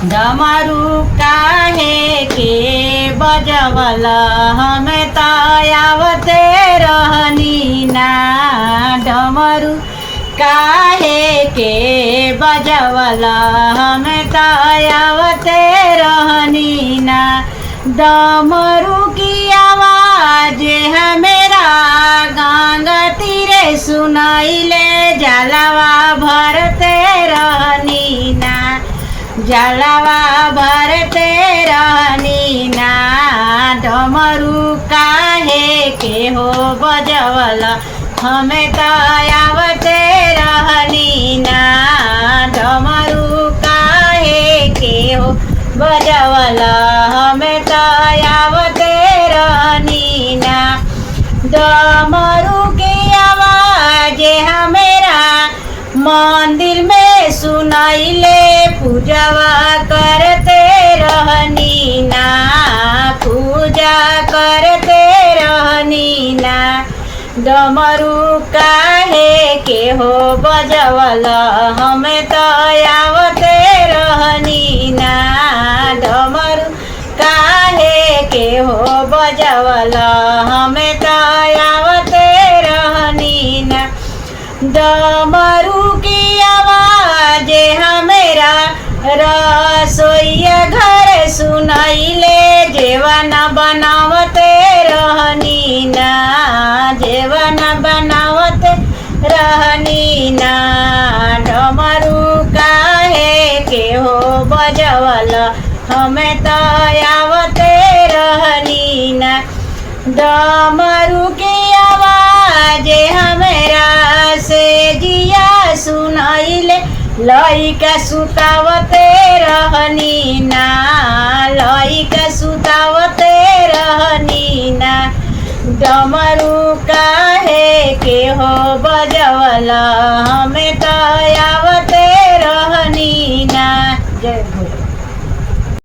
डमरू काहे के बजवल हमें त आवते रहनी ना। डमरू काहे के बजवल हमें त आवते रहनी ना। डमरू की आवाज है मेरा गंगा तीरे सुनाइले जलवा भरते रहनी ना। जलवा भरते रहनी ना। डमरू काहे के हो बजवल हमें त आवते रहनी ना। डमरू काहे के हो बजवल हमें त आवते रहनी ना। डमरू की आवाज हमेरा मंदिर में सुनाइले पूजवा करते रहनी ना। पूजा करते रहनी ना। डमरू काहे के हो बजवल हमें त आवते रहनी ना। डमरू काहे के हो बजवल हमें त आवते रहनी ना। डमरू की आवाज हमेरा रसोईया घर सुनाइले जेवन बनावते रहनी ना। जेवन बनावते रहनी ना। डमरू काहे के हो बजवल हमें त आवते रहनी ना। डमरू की आवाज हमेरा से जिया सुनाइले लइका सुतावते रहनी ना। लइका सुतावते रहनी ना। डमरू काहे के हो बजवल हमें